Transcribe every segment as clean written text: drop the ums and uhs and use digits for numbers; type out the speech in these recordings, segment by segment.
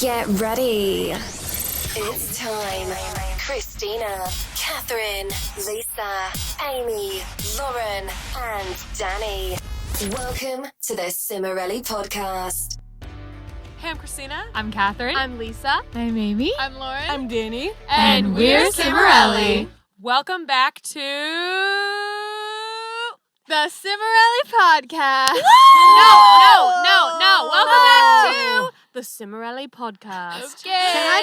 Get ready. It's time. Christina, Catherine, Lisa, Amy, Lauren, and Danny. Welcome to the Cimarelli Podcast. Hey, I'm Christina. I'm Catherine. I'm Lisa. I'm Amy. I'm Lauren. I'm Danny. And we're Cimarelli. Welcome back to The Cimarelli Podcast. No. Welcome back to the Cimarelli Podcast. Okay. Can I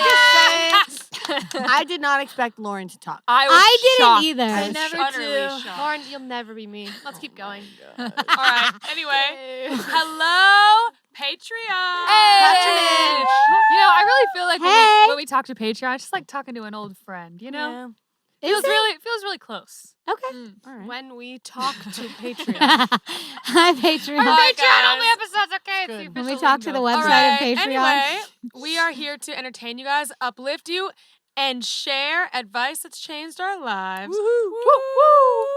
just say, I did not expect Lauren to talk. I didn't shocked. either. I was never utterly do. shocked. Lauren, you'll never be me. Let's keep going. All right. Anyway, hello, Patreon. Patronage. You know, I really feel like Hey. when we talk to Patreon, it's just like talking to an old friend, you know? Is Feels it? really close. Okay. All right. When we talk to Patreon. Hi, Patreon. All right, guys. only episodes, okay? Good. It's the When we official talk to the lingo. website All right. and Patreon. Anyway, we are here to entertain you guys, uplift you, and share advice that's changed our lives.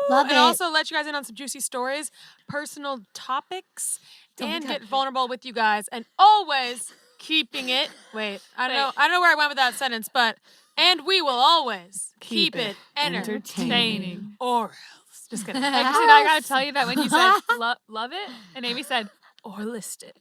Love And it. also let you guys in on some juicy stories, personal topics, and get vulnerable with you guys. And always keeping it. Wait, I don't know where I went with that sentence, but and we will always keep it entertaining. Or else. Just kidding. Hey, Christina, I gotta tell you that when you said love it, and Amy said, or list it.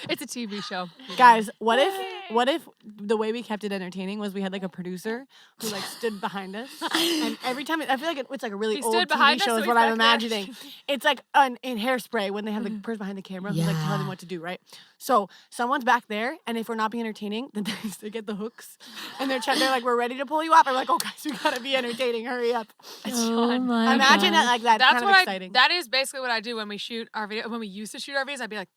It's a TV show. Guys, what if the way we kept it entertaining was we had like a producer who like stood behind us, and every time I feel like it's like a really He old stood TV behind us, show so is he's what I'm back there. imagining. It's like in Hairspray when they have the person behind the camera who's like telling them Yeah. what to do, right? So someone's back there, and if we're not being entertaining, then they get the hooks, and they're like, we're ready to pull you up. I'm like, oh guys, we gotta be entertaining. Hurry up. Oh my Imagine God. that like that. That's kind of what exciting. that is basically what I do when we shoot our video. When we used to shoot our videos, I'd be like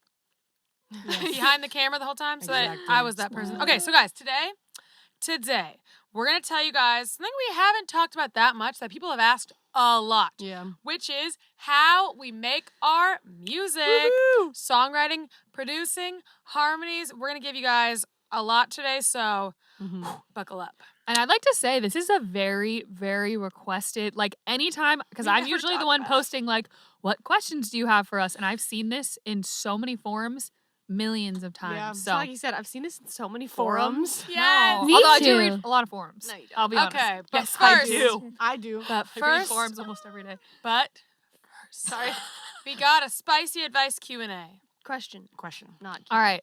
behind the camera the whole time, so that Exactly. I was that person. Okay, so guys, today we're gonna tell you guys something we haven't talked about that much that people have asked a lot, Yeah. which is how we make our music, songwriting, producing, harmonies. We're gonna give you guys a lot today, so buckle up. And I'd like to say this is a very, very requested, like anytime, because We I'm never usually the talk one about posting like, what questions do you have for us? And I've seen this in so many forums, millions of times. Yeah. So Like you said, I've seen this in so many forums. Yes. Me although I too. do read a lot of forums. No, you don't. I'll be honest. Okay, but Yes, I first- do. I do. But I read first, forums almost every day. sorry, we got a spicy advice Q&A. Question. Not All right.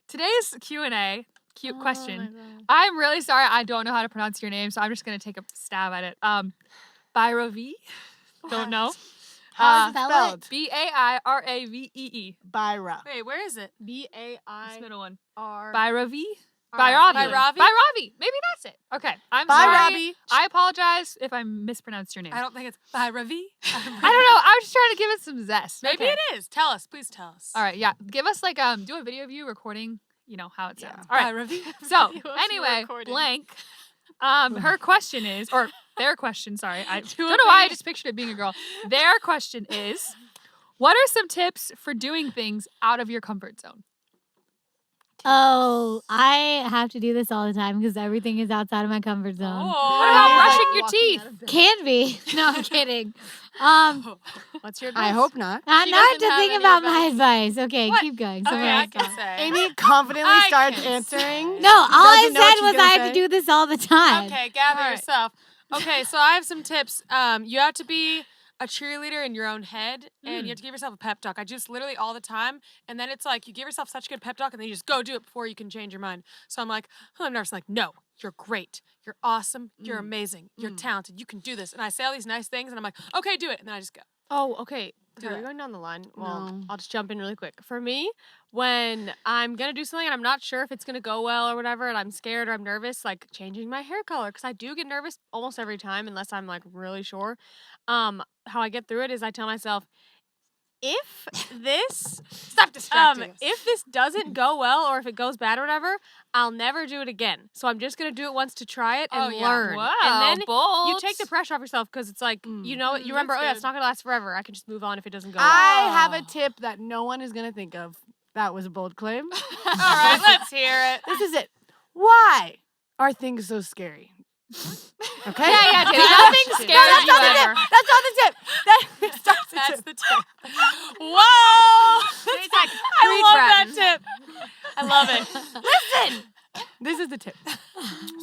Today's Q&A, Oh question. I'm really sorry. I don't know how to pronounce your name, so I'm just going to take a stab at it. Byravi. Don't know. How's it spell spelled? Bairavee. Byra. Wait, where is it? This B-A-I-R. middle one. R. Byravi. Byravi? Byravi. Maybe that's it. Okay. I'm Bye, sorry. Robbie. I apologize if I mispronounced your name. I don't think it's Byravi. I don't know. I was just trying to give it some zest. Maybe Okay. it is. Tell us. Please tell us. All right. Yeah. Give us like do a video of you recording. You know how it sounds. Yeah. All right. Byravi. So Video of you anyway, recording. blank. Her question is, or their question. Sorry, I don't know why I just pictured it being a girl. Their question is, what are some tips for doing things out of your comfort zone? Oh, I have to do this all the time because everything is outside of my comfort zone. What Oh. about Yeah. brushing your teeth? Can be. No, I'm kidding. What's your I advice? hope not. Now She I have doesn't to have think any about my advice. advice. Okay, What? keep going. Okay, Somewhere I else. can say. Amy confidently I starts can answering. No, all I Doesn't know what said she's was gonna I have say. to do this all the time. Okay, gather All right. yourself. Okay, so I have some tips. You have to be a cheerleader in your own head, and you have to give yourself a pep talk. I just literally all the time, and then it's like you give yourself such a good pep talk, and then you just go do it before you can change your mind. So I'm like, oh, I'm nervous. I'm like, no, you're great. You're awesome. You're amazing. You're talented. You can do this. And I say all these nice things, and I'm like, okay, do it. And then I just go. Oh, okay. Do Are we that. going down the line? Well, No. I'll just jump in really quick. For me, when I'm going to do something and I'm not sure if it's going to go well or whatever, and I'm scared or I'm nervous, like changing my hair color, because I do get nervous almost every time unless I'm like really sure. How I get through it is I tell myself, if this Stop distracting us. if this doesn't go well or if it goes bad or whatever, I'll never do it again. So I'm just gonna do it once to try it and Oh, yeah. learn. Wow, and then bold. you take the pressure off yourself because it's like you know you remember. that's Oh yeah, it's good. not gonna last forever. I can just move on if it doesn't go. well. I have a tip that no one is going to think of. That was a bold claim. All right, let's hear it. This is it. Why are things so scary? Okay? Yeah, Danny, Yeah. nothing No, scares That's you not the ever. tip. That's not the tip. That's the That's tip. the tip. Whoa! It's like I love that tip. I love it. Listen. This is the tip.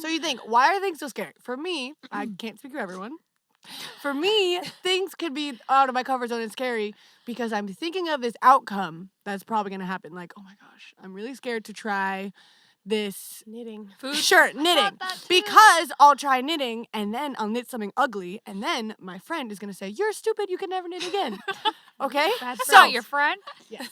So you think, why are things so scary? For me, I can't speak for everyone. For me, things can be out of my comfort zone and scary because I'm thinking of this outcome that's probably going to happen. Like, oh my gosh, I'm really scared to try this knitting. Sure, knitting. Because I'll try knitting and then I'll knit something ugly and then my friend is going to say, you're stupid, you can never knit again. Okay? That's So- not your friend. Yes.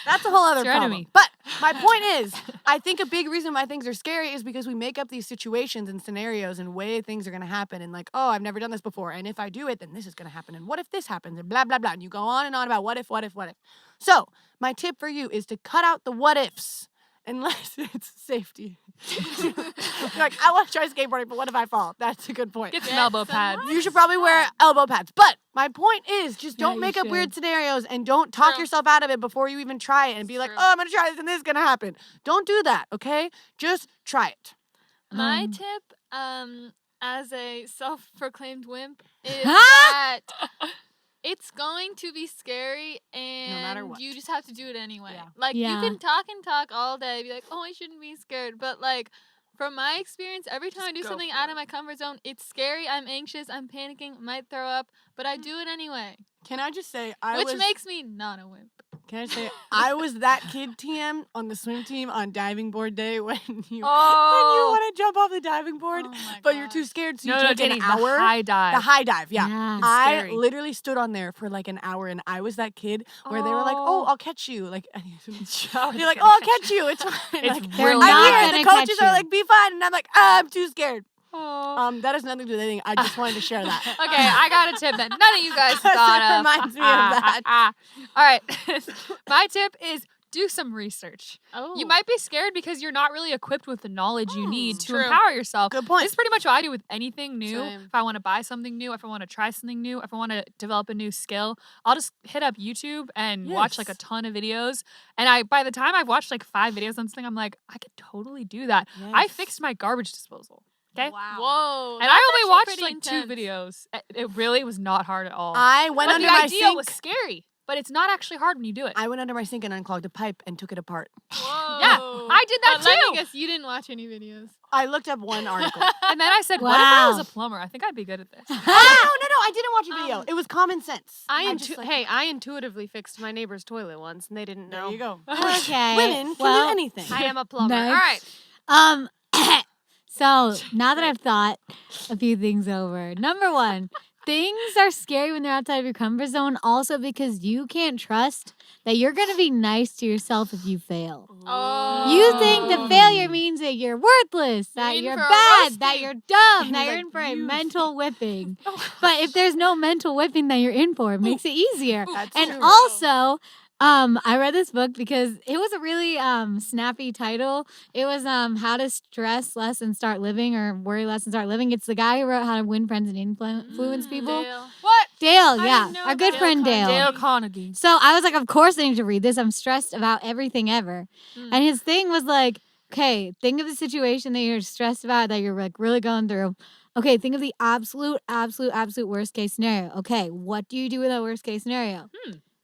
That's a whole other It's your problem. enemy. But my point is, I think a big reason why things are scary is because we make up these situations and scenarios and way things are going to happen and like, oh, I've never done this before. And if I do it, then this is going to happen. And what if this happens? And blah, blah, blah. And you go on and on about what if, what if, what if. So my tip for you is to cut out the what ifs. Unless it's safety. You're like, I want to try skateboarding, but what if I fall? That's a good point. Get some elbow pads. You should probably wear elbow pads. But my point is just Yeah, don't you make up weird should. scenarios and don't talk True. yourself out of it before you even try it and be like, True. oh, I'm going to try this and this is going to happen. Don't do that, okay? Just try it. My Um, tip, as a self-proclaimed wimp, is Huh? that it's going to be scary, and matter what. you just have to do it anyway. Yeah. Like Yeah. you can talk and talk all day, be like, "Oh, I shouldn't be scared," but like. From my experience, every time I do go something for out it. of my comfort zone, it's scary. I'm anxious. I'm panicking. Might throw up, but I do it anyway, Can I just say, which makes me not a wimp. Can I say, I was that kid, TM, on the swim team on diving board day when you Oh. want to jump off the diving board, Oh my but you're God. too scared, so you No, no, take Danny, an hour. the high dive. The high dive, yeah. Yeah. I scary. literally stood on there for like an hour, and I was that kid where they were like, "Oh, Oh. I'll catch you." Like, they're like, You're "Oh, I'll catch you. It's fine." It's like, They're really I'm not here. gonna The catch coaches are you. like, "Be fine," and I'm like, "I'm too scared." Oh. That has nothing to do with anything. I just wanted to share that. Okay, I got a tip that none of you guys thought of. Reminds me of that. All right. My tip is do some research. Oh, You might be scared because you're not really equipped with the knowledge you need to True. empower yourself. Good point. This is pretty much what I do with anything new. Same. If I want to buy something new, if I want to try something new, if I want to develop a new skill, I'll just hit up YouTube and watch like a Yes. ton of videos. And by the time I've watched like 5 videos on something, I'm like, I could totally do that. I Yes. fixed my garbage disposal. Okay. Wow. Whoa. And that's I actually only watched pretty like intense. 2 videos. It really was not hard at all. I went but under the my idea sink. was scary, but it's not actually hard when you do it. I went under my sink and unclogged a pipe and took it apart. Whoa. Yeah, I did that But let me too. guess, you didn't watch any videos. I looked up one article. And then I said, what if I was Wow. a plumber? I think I'd be good at this. No, I didn't watch a video. It was common sense. I just, like- hey, I intuitively fixed my neighbor's toilet once, and they didn't know. There you go. Okay. Women can well, do anything. I am a plumber. Next. All right. So now that I've thought a few things over, number one, things are scary when they're outside of your comfort zone. Also, because you can't trust that you're going to be nice to yourself if you fail. Oh. You think the failure means that you're worthless, that in you're for a bad, that roasting. you're dumb, that He's you're like, in for a "You mental whipping. But if there's no mental whipping that you're in for, it makes it easier. That's And true. also, I read this book because it was a really snappy title. It was How to Stress Less and Start Living, or Worry Less and Start Living. It's the guy who wrote How to Win Friends and Influence People. Dale. What? Dale, I yeah, didn't know our good Dale friend Carnegie. Dale. Dale Carnegie. So I was like, of course I need to read this. I'm stressed about everything ever. And his thing was like, okay, think of the situation that you're stressed about, that you're like really going through. Okay, think of the absolute worst case scenario. Okay, what do you do with that worst case scenario?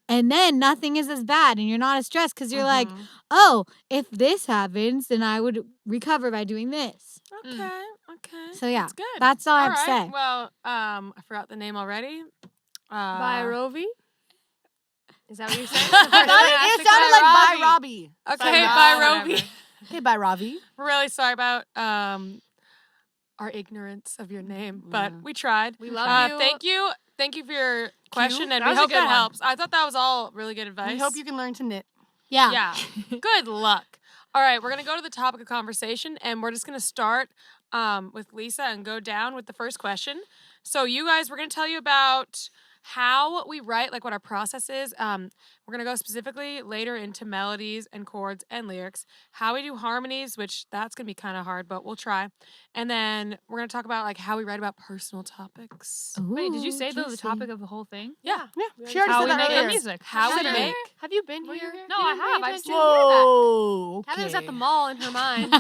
And then nothing is as bad and you're not as stressed because you're like, oh, if this happens, then I would recover by doing this. Okay. So yeah, That's good. that's all I have to right. say. Well, I forgot the name already. By Rovi? Is that what you're saying? It sounded like by Robbie. Okay, Rob, by whatever. Roby. Okay, by Robbie. We're really sorry about our ignorance of your name, but we tried. We love you. Thank you for your question, and That we was a hope good that one. helps. I thought that was all really good advice. I hope you can learn to knit. Yeah. Yeah. Good luck. All right, we're gonna go to the topic of conversation, and we're just gonna start with Lisa and go down with the first question. So, you guys, we're gonna tell you about how we write, like what our process is. We're gonna go specifically later into melodies and chords and lyrics, how we do harmonies, which that's gonna be kind of hard, but we'll try. And then we're gonna talk about like how we write about personal topics. Wait, did you Ooh, say the juicy. topic of the whole thing? Yeah. Yeah, she already How said we that make our earlier. music. How we Shut make. up. Have you been Were you here? here? No, You I didn't pay have. I just attention? didn't hear that. Whoa. Heather's at the okay. mall in her mind.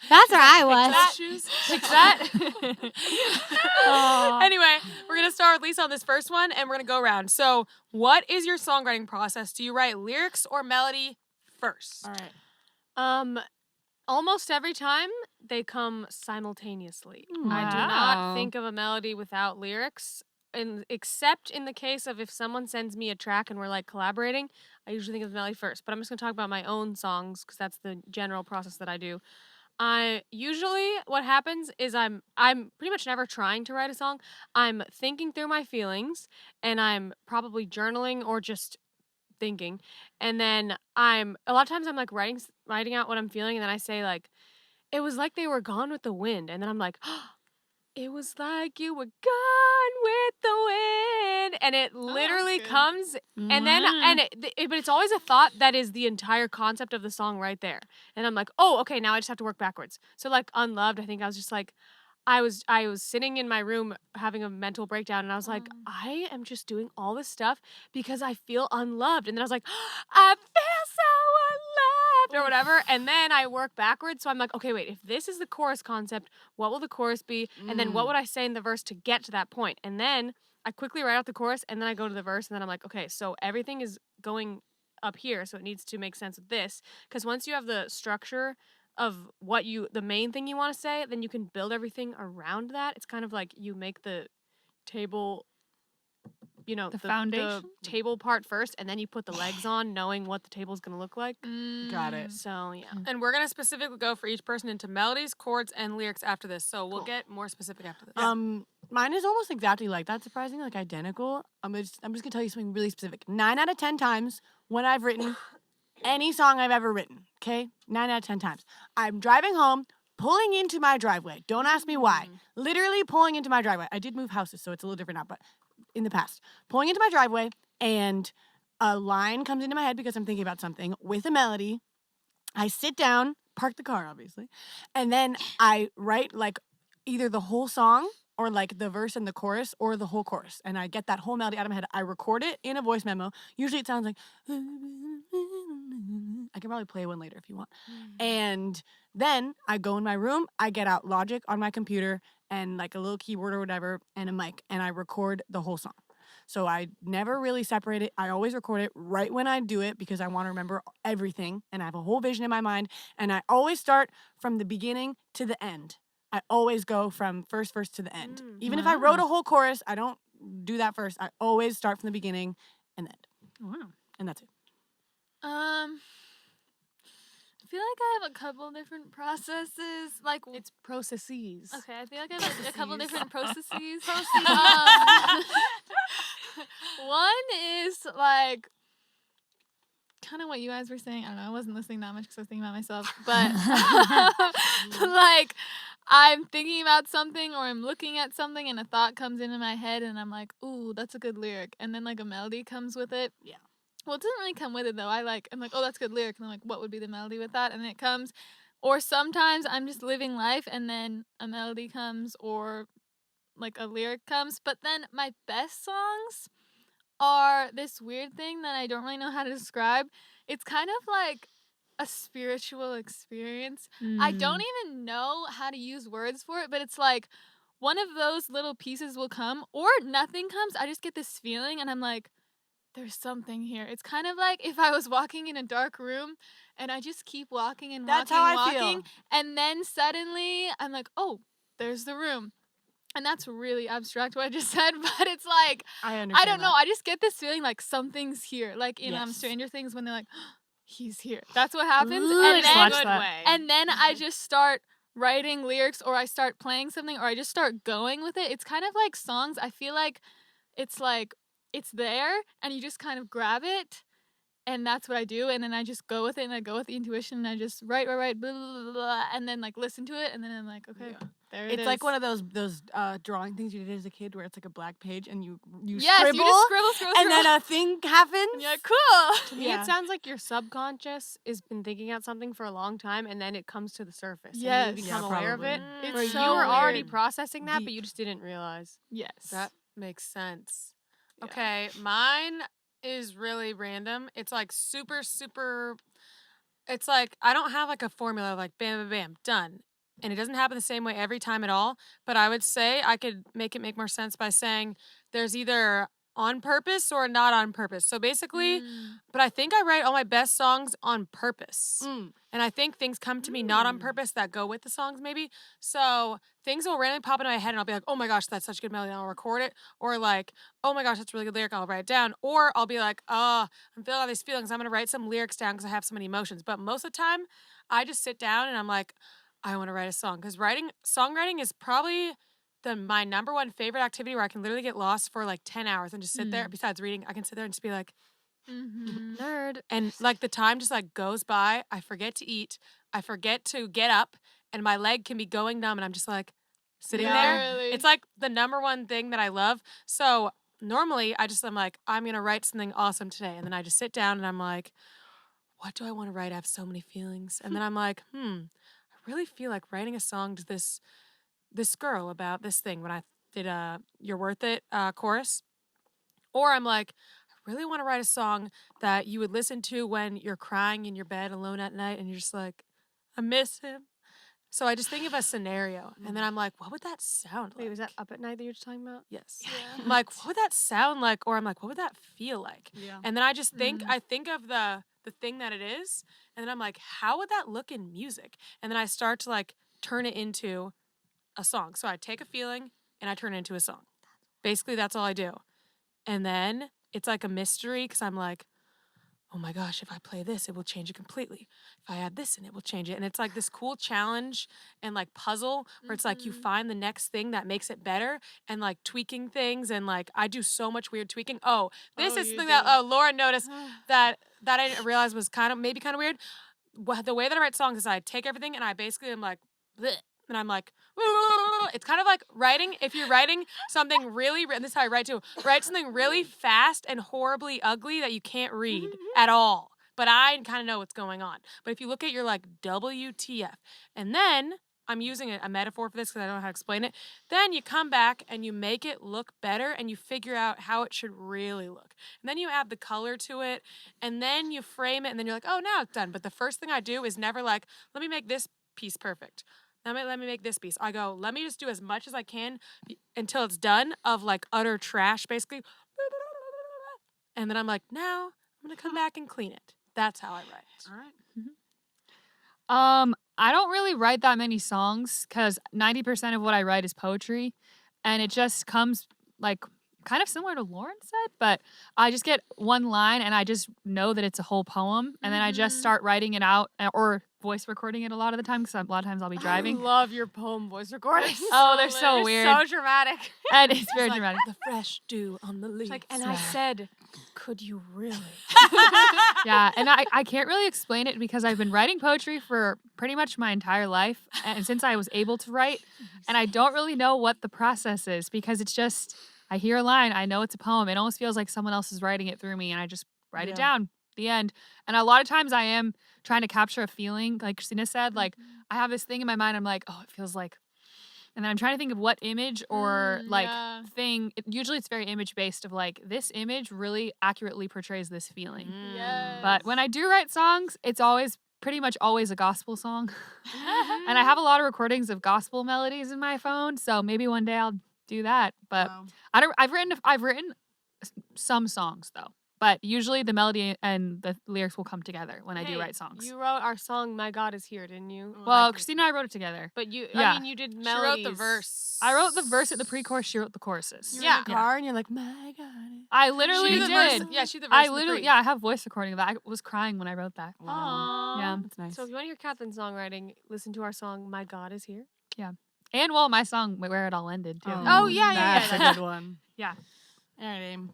That's where I was. That shoes. Fix that. Anyway, we're gonna start with Lisa on this first one, and we're gonna go around. So, what is your songwriting process? Do you write lyrics or melody first? All right. Almost every time they come simultaneously. I do Wow. not think of a melody without lyrics, and except in the case of if someone sends me a track and we're like collaborating, I usually think of the melody first. But I'm just gonna talk about my own songs because that's the general process that I do. I usually what happens is I'm pretty much never trying to write a song. I'm thinking through my feelings and I'm probably journaling or just thinking. And then a lot of times I'm like writing out what I'm feeling, and then I say like, it was like they were gone with the wind, and then I'm like, it was like you were gone with the wind, and it literally good. comes, and then but it's always a thought that is the entire concept of the song right there, and I'm like, oh, okay, now I just have to work backwards. So like Unloved, I think I was just like, I was sitting in my room having a mental breakdown, and I was like, I am just doing all this stuff because I feel unloved. And then I was like, I feel so unloved or whatever. And then I work backwards. So I'm like, okay, wait, if this is the chorus concept, what will the chorus be? And then what would I say in the verse to get to that point? And then I quickly write out the chorus, and then I go to the verse, and then I'm like, okay, so everything is going up here, so it needs to make sense of this. Because once you have the structure of the main thing you want to say, then you can build everything around that. It's kind of like you make the table, The foundation? the table part first, and then you put the legs on, knowing what the table's gonna look like. Got it. So yeah. And we're gonna specifically go for each person into melodies, chords, and lyrics after this. So we'll get more specific after this. Mine is almost exactly like that, surprisingly, like identical. I'm just gonna tell you something really specific. 9 out of 10 times when I've written any song I've ever written, okay? 9 out of 10 times. I'm driving home, pulling into my driveway. Don't ask me why. Literally pulling into my driveway. I did move houses, so it's a little different now, but in the past. Pulling into my driveway, and a line comes into my head because I'm thinking about something with a melody. I sit down, park the car, obviously, and then I write like either the whole song or like the verse and the chorus or the whole chorus. And I get that whole melody out of my head. I record it in a voice memo. Usually it sounds like, I can probably play one later if you want. And then I go in my room, I get out Logic on my computer and like a little keyboard or whatever and a mic, and I record the whole song. So I never really separate it. I always record it right when I do it because I want to remember everything and I have a whole vision in my mind. And I always start from the beginning to the end. I always go from first verse to the end. Even if I wrote a whole chorus, I don't do that first. I always start from the beginning and the end. Wow. And that's it. I feel like I have a couple different processes. Like It's processes. okay, I feel like I have a couple different processes. One is like kind of what you guys were saying. I don't know. I wasn't listening that much because I was thinking about myself. But like I'm thinking about something or I'm looking at something and a thought comes into my head and I'm like, ooh, that's a good lyric. And then like a melody comes with it. Yeah. Well, it doesn't really come with it though. I'm like, oh, that's a good lyric. And I'm like, what would be the melody with that? And then it comes. Or sometimes I'm just living life and then a melody comes or like a lyric comes. But then my best songs are this weird thing that I don't really know how to describe. It's kind of like a spiritual experience. I don't even know how to use words for it, but it's like one of those little pieces will come or nothing comes. I just get this feeling and I'm like, there's something here. It's kind of like if I was walking in a dark room and I just keep walking and That's walking, how I walking, feel. and then suddenly I'm like, oh, there's the room. And that's really abstract what I just said, but it's like, I understand. I don't know. I just get this feeling like something's here. Like in Yes. Stranger Things when they're like, he's here. That's what happens. In And a then, good way. and then I just start writing lyrics or I start playing something or I just start going with it. It's kind of like songs. I feel like it's there and you just kind of grab it and that's what I do. And then I just go with it and I go with the intuition and I just write, blah, blah, blah, blah, and then like listen to it and then I'm like, okay, there it is. It's like one of those drawing things you did as a kid where it's like a black page and you yes, scribble, you just scribble, and then a thing happens. yeah, cool. To me, it sounds like your subconscious has been thinking out something for a long time, and then it comes to the surface. Yes. and you become Yeah, aware of it. probably. It's Where so you were already weird. processing that, but Deep. you just didn't realize. Yes. That makes sense. Yeah. Okay, mine is really random. It's like super, super it's like I don't have like a formula of like bam, bam, bam, done. And it doesn't happen the same way every time at all. But I would say I could make it make more sense by saying there's either on purpose or not on purpose. So basically, but I think I write all my best songs on purpose. And I think things come to me not on purpose that go with the songs maybe. So things will randomly pop into my head and I'll be like, oh my gosh, that's such a good melody. And I'll record it. Or like, oh my gosh, that's a really good lyric. I'll write it down. Or I'll be like, I'm feeling all these feelings. I'm going to write some lyrics down because I have so many emotions. But most of the time, I just sit down and I'm like, I want to write a song. Because songwriting is probably my number one favorite activity where I can literally get lost for like 10 hours and just sit there. Besides reading, I can sit there and just be like, Nerd. and like the time just like goes by. I forget to eat. I forget to get up and my leg can be going numb and I'm just like sitting there. Really. It's like the number one thing that I love. So normally I'm like, I'm going to write something awesome today. And then I just sit down and I'm like, what do I want to write? I have so many feelings. And then I'm like, I really feel like writing a song to this girl about this thing when I did You're Worth It chorus. Or I'm like, I really want to write a song that you would listen to when you're crying in your bed alone at night and you're just like, I miss him. So I just think of a scenario and then I'm like, what would that sound like? Wait, was that Up at Night that you were just talking about? Yes. I'm like, what would that sound like? Or I'm like, what would that feel like? Yeah. And then I just think, I think of the thing that it is, and then I'm like, how would that look in music? And then I start to like turn it into a song. So I take a feeling and I turn it into a song. Basically, that's all I do. And then it's like a mystery because I'm like, oh my gosh, if I play this, it will change it completely. If I add this in, it will change it. And it's like this cool challenge and like puzzle where it's like you find the next thing that makes it better and like tweaking things. And like I do so much weird tweaking. Oh, this is something that Lauren noticed that I didn't realize was kind of weird. The way that I write songs is I take everything and I basically am like, bleh, and I'm like, it's kind of like writing. If you're writing something really, and this is how I write too, write something really fast and horribly ugly that you can't read at all. But I kind of know what's going on. But if you look at your like WTF, and then I'm using a metaphor for this because I don't know how to explain it. Then you come back and you make it look better and you figure out how it should really look. And then you add the color to it and then you frame it and then you're like, oh, now it's done. But the first thing I do is never like, let me make this piece perfect. Let me make this piece. I go, let me just do as much as I can until it's done of like utter trash, basically. And then I'm like, now I'm going to come back and clean it. That's how I write. All right. I don't really write that many songs because 90% of what I write is poetry, and it just comes like kind of similar to Lauren said, but I just get one line and I just know that it's a whole poem, and then I just start writing it out or voice recording it a lot of the time because a lot of times I'll be driving. I love your poem voice recordings. Oh, they're so They're weird. so dramatic. And it's very dramatic. The fresh dew on the leaves. Like, and I said, could you really? Yeah, and I can't really explain it because I've been writing poetry for pretty much my entire life and since I was able to write, and I don't really know what the process is because it's just, I hear a line, I know it's a poem. It almost feels like someone else is writing it through me and I just write it down, the end. And a lot of times I am trying to capture a feeling, like Christina said, like I have this thing in my mind, I'm like, oh, it feels like, and then I'm trying to think of what image or like thing. Usually it's very image based of like this image really accurately portrays this feeling. Yes. But when I do write songs, it's always pretty much always a gospel song. And I have a lot of recordings of gospel melodies in my phone, so maybe one day I'll do that. But Wow. I've written some songs though. But usually the melody and the lyrics will come together when I do write songs. You wrote our song "My God Is Here," didn't you? Well, Christina and I wrote it together. But you, Yeah. I mean, you did She melodies. wrote the verse. I wrote the verse at the pre-chorus. She wrote the choruses. You're in the car and you're like, my God. I literally She did. the verse. Yeah, she the verse. I in the literally, pre. yeah, I have voice recording of that. I was crying when I wrote that. Wow. Yeah. That's nice. So if you want to hear Catherine's songwriting, listen to our song "My God Is Here." And well, my song "Where It All Ended" too. Oh, yeah, yeah, That's yeah. a good one. Yeah. All right, Aim.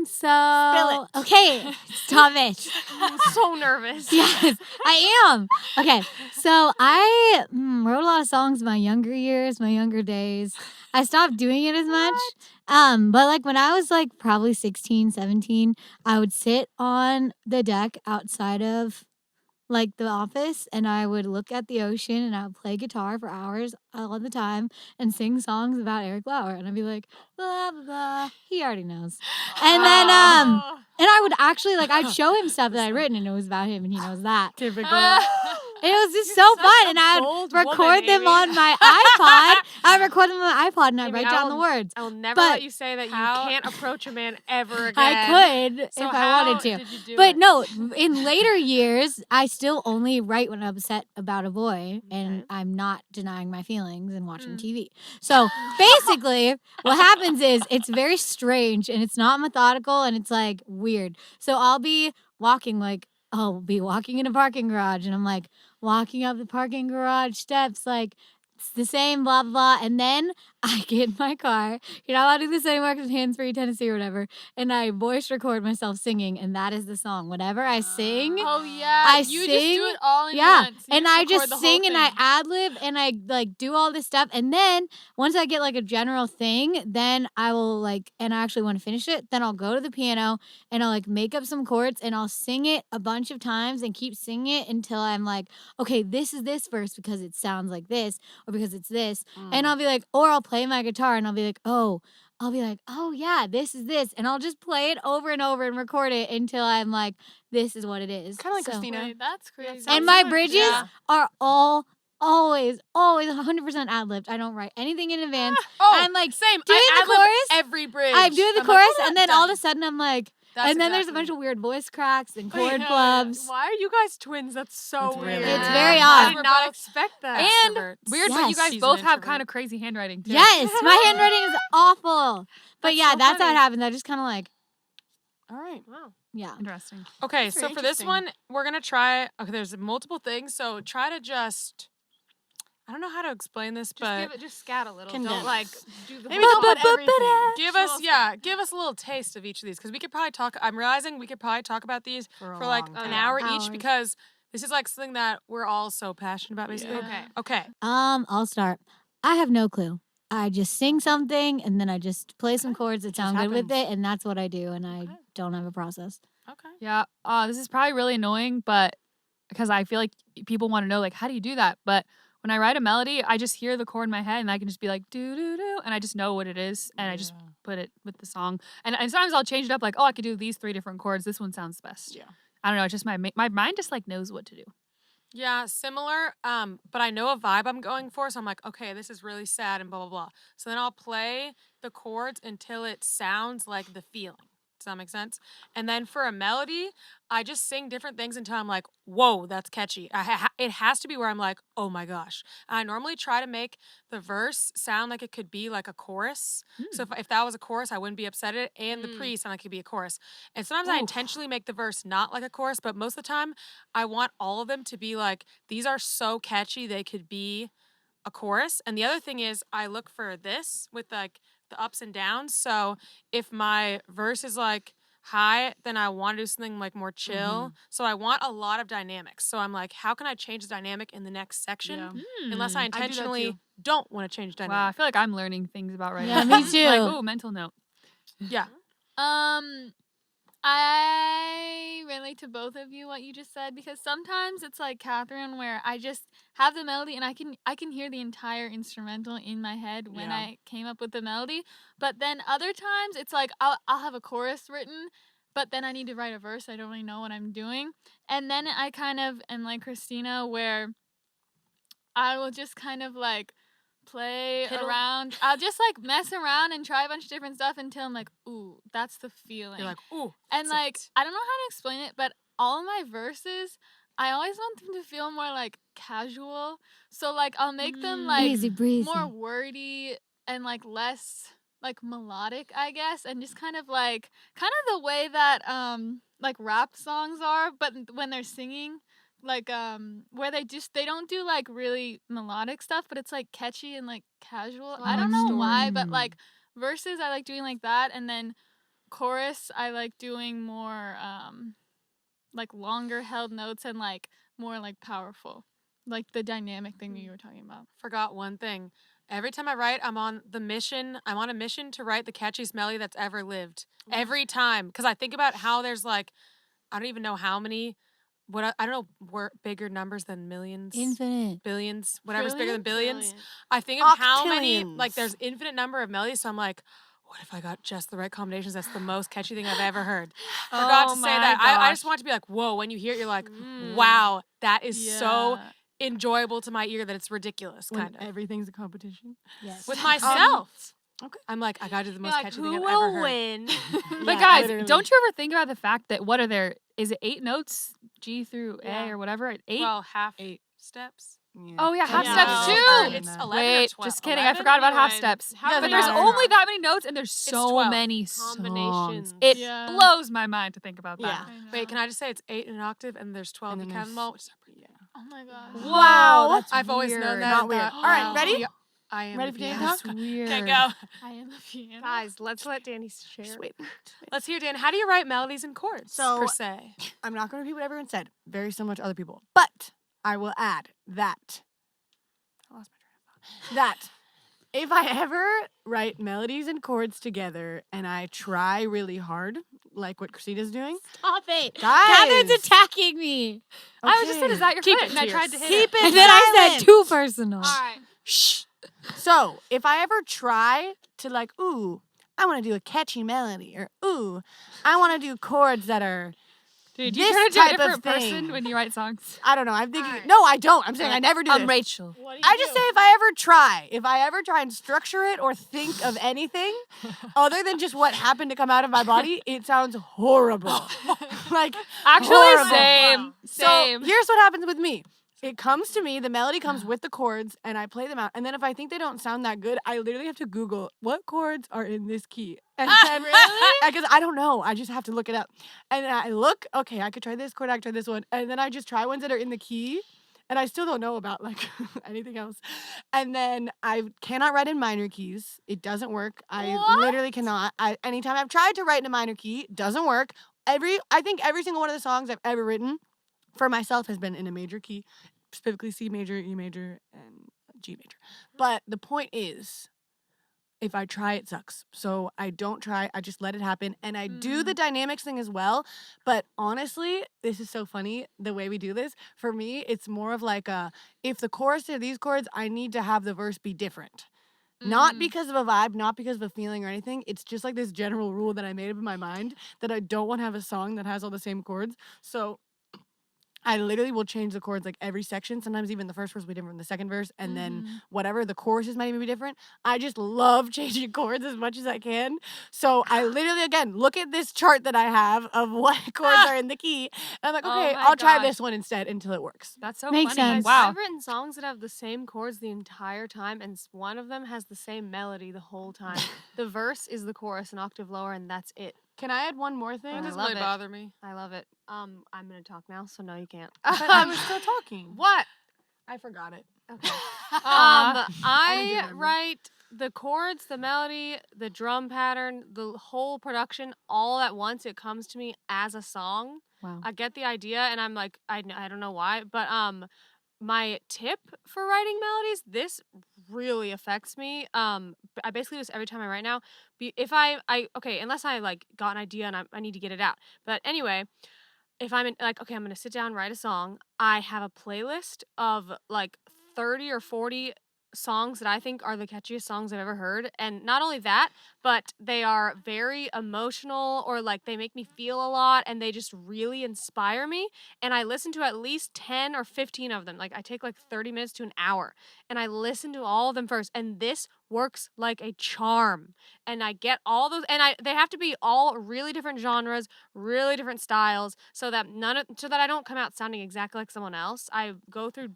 So okay, stop it. I'm so nervous. Yes, I am. Okay, so I wrote a lot of songs in my younger years, my younger days. I stopped doing it as much. But like when I was like probably 16, 17, I would sit on the deck outside of like the office and I would look at the ocean and I would play guitar for hours all the time and sing songs about Eric Lauer. And I'd be like, blah, blah, blah. He already knows. And then And I would actually I'd show him stuff that I'd written, and it was about him, and he knows that. Typical. And it was just so fun, and I'd bold record woman, them Amy. on my iPod. I'd record them on my iPod, and I'd Amy, write down the words. I will never But let you say that how- you can't approach a man ever again. I could So if how I wanted to. did you do But it? no, in later years, I still only write when I'm upset about a boy, and I'm not denying my feelings and watching TV. So basically, what happens is it's very strange, and it's not methodical, and it's weird. So I'll be walking I'll be walking in a parking garage, and I'm walking up the parking garage steps it's the same, blah, blah, blah. And then I get in my car. You're not allowed to do this anymore because hands-free Tennessee or whatever. And I voice record myself singing, and that is the song. Whenever I sing, Oh yeah, I you just sing, do it all in yeah. once. You And I record just the whole sing and I thing. ad-lib and I do all this stuff. And then once I get a general thing, then I will and I actually want to finish it, then I'll go to the piano and I'll make up some chords and I'll sing it a bunch of times and keep singing it until I'm okay, this is this verse because it sounds like this or because it's this. And I'll be or I'll play my guitar and I'll be oh yeah, this is this. And I'll just play it over and over and record it until I'm this is what it is. Kind of like So- Christina. Wait, that's crazy. And my Sounds bridges yeah. are always 100% ad-libbed. I don't write anything in advance. Oh, I'm same. doing I the ad-lib chorus. every bridge. I'm doing the I'm chorus, "Oh, and then all of done." a sudden I'm That's and then there's a exactly- bunch of weird voice cracks and chord Yeah, flubs. Why are you guys twins? That's so That's weird. really It's weird. very I odd. did We're not both expect that. And Extroverts. weird, but you Yes. guys She's both an have introvert. kind of crazy handwriting too. Yes, my handwriting is awful. But That's yeah, so that's how funny. it happens. I just kind of All right. Wow. yeah. Interesting. Okay, That's so very for this interesting. one, we're gonna try. Okay, there's multiple things, so try to just. I don't know how to explain this, but Just scat a little. Condense. Don't do the Maybe whole talk about everything. give us give us a little taste of each of these because we could probably talk. I'm realizing we could probably talk about these For a for long an time. hour Hours. each because this is something that we're all so passionate about. Basically, Okay. Okay. I'll start. I have no clue. I just sing something and then I just play some chords that sound good with happens. it, and that's what I do. And I Okay. don't have a process. Okay. Yeah. This is probably really annoying, but because I feel like people want to know how do you do that? But when I write a melody, I just hear the chord in my head and I can just be do do do, and I just know what it is, and I just put it with the song. And sometimes I'll change it up, I could do these 3 different chords. This one sounds the best. Yeah. I don't know. It's just my mind just knows what to do. Yeah, similar. But I know a vibe I'm going for, so I'm okay, this is really sad and blah blah blah. So then I'll play the chords until it sounds like the feeling. Does that make sense? And then for a melody, I just sing different things until I'm whoa, that's catchy. It has to be where I'm oh my gosh. I normally try to make the verse sound like it could be like a chorus. So if that was a chorus, I wouldn't be upset at it, and the pre sound like it could be a chorus. And sometimes I intentionally make the verse not like a chorus, but most of the time, I want all of them to be these are so catchy they could be a chorus. And the other thing is I look for this with the ups and downs. So if my verse is high, then I want to do something more chill. So I want a lot of dynamics. So I'm how can I change the dynamic in the next section? Yeah. Unless I that intentionally too. don't want to change Wow, I dynamic. feel like I'm learning things about writing. Yeah, me too. Ooh, mental note. Yeah. I relate to both of you what you just said because sometimes it's like Catherine where I just have the melody and I can hear the entire instrumental in my head when Yeah. I came up with the melody. But then other times it's I'll have a chorus written, but then I need to write a verse. I don't really know what I'm doing. And then I kind of am like Christina where I will just kind of play Piddle. around. I'll just mess around and try a bunch of different stuff until I'm ooh, that's the feeling. You're ooh. And that's it. I don't know how to explain it, but all of my verses, I always want them to feel more casual. So I'll make them Easy breezy. more wordy and less melodic, I guess, and just kind of the way that rap songs are, but when they're singing. Where they don't do really melodic stuff, but it's catchy and casual. I don't know why, but verses I like doing like that, and then chorus I like doing more longer held notes and more powerful, the dynamic thing that you were talking about. Forgot one thing. Every time I write, I'm on a mission to write the catchiest melody that's ever lived. Every time. Because I think about how there's I don't even know how many. I don't know bigger numbers than millions, Infinite. billions, whatever's bigger than billions. Brilliant. I think of how many Octillions. there's infinite number of melodies. So I'm what if I got just the right combinations? That's the most catchy thing I've ever heard. Forgot to say that. I just want to be like, whoa, when you hear it, you're like, wow, that is so enjoyable to my ear that it's ridiculous, When kind of. everything's a competition. Yes. With myself. Okay. I'm like, I gotta do the most Like, catchy who thing I've will ever heard. win? But Yeah, guys, literally. don't you ever think about the fact that what are there? Is it 8 notes? G through Yeah. A or whatever? 8? Well, half 8 steps. Yeah. Oh yeah, half Yeah. steps No, too. It's 11 or Wait, 12. just kidding. I 11? forgot about half Anyway, steps. how But many there's notes only are- that many notes, and there's so 12 many songs. Combinations. It Yeah. blows my mind to think about that. Yeah. I know. Wait, can I just say it's 8 in an octave and there's 12 And you then count them there's- all? Which is Yeah. Oh my god. Wow, that's I've always known weird. that. Not and weird. thought, All right, wow. ready? Yeah, I am. Ready the for Danny piano. Talk? That's weird. Okay, go. I am the piano. Guys, let's let Danny share. Just wait. Let's hear, Dan. How do you write melodies and chords, So- per se? I'm not going to repeat what everyone said. Very similar to other people. But I will add that. I lost my train of thought. That if I ever write melodies and chords together and I try really hard, like what Christina's doing, Stop it. guys. Catherine's attacking me. I was just saying, is that your Keep foot? it And I to tried to hit Keep it. it And then I said silent. too personal. All right. Shh. So if I ever try to like, ooh, I want to do a catchy melody, or ooh, I want to do chords that are, Dude, you This turn into a type of different thing. person when you write songs. I don't know. I'm thinking. Alright. No, I don't. I'm saying I never do this. Rachel. What do you I just say if I ever try and structure it or think of anything other than just what happened to come out of my body, it sounds horrible. Like Actually, horrible. same. So Same. here's what happens with me. It comes to me, the melody comes with the chords, and I play them out. And then if I think they don't sound that good, I literally have to Google what chords are in this key. And then, because I don't know, I just have to look it up. And then I look, okay, I could try this chord, I could try this one. And then I just try ones that are in the key. And I still don't know about like anything else. And then I cannot write in minor keys. It doesn't work. I literally cannot. Anytime I've tried to write in a minor key, doesn't work. I think every single one of the songs I've ever written for myself has been in a major key, specifically C major, E major, and G major. But the point is, if I try, it sucks. So I don't try. I just let it happen. And I do the dynamics thing as well. But honestly, this is so funny the way we do this. For me, it's more of like if the chorus are these chords, I need to have the verse be different. Not because of a vibe, not because of a feeling or anything. It's just like this general rule that I made up in my mind that I don't want to have a song that has all the same chords. So I literally will change the chords like every section. Sometimes even the first verse will be different from the second verse. And then whatever, the choruses might even be different. I just love changing chords as much as I can. So I literally, again, look at this chart that I have of what chords are in the key. And I'm like, Oh okay, my I'll try gosh. this one instead until it works. That's so Makes funny. sense. Wow. I've written songs that have the same chords the entire time, and one of them has the same melody the whole time. The verse is the chorus an octave lower, and that's it. Can I add one more thing? That I doesn't love really it. bother me. I love it. I'm gonna talk now, so no, you can't. But I was still talking. What? I forgot it. Okay. Aw. I remember. write the chords, the melody, the drum pattern, the whole production all at once. It comes to me as a song. Wow. I get the idea, and I'm like, I don't know why, but my tip for writing melodies, this really affects me. I basically do this every time I write now. If I okay, unless I like got an idea and I need to get it out. But anyway, if I'm in, like, okay, I'm gonna sit down, write a song. I have a playlist of like 30 or 40 songs that I think are the catchiest songs I've ever heard. And not only that, but they are very emotional, or like they make me feel a lot, and they just really inspire me. And I listen to at least 10 or 15 of them. Like I take like 30 minutes to an hour and I listen to all of them first. And this works like a charm. And I get all those, and they have to be all really different genres, really different styles, so that I don't come out sounding exactly like someone else. I go through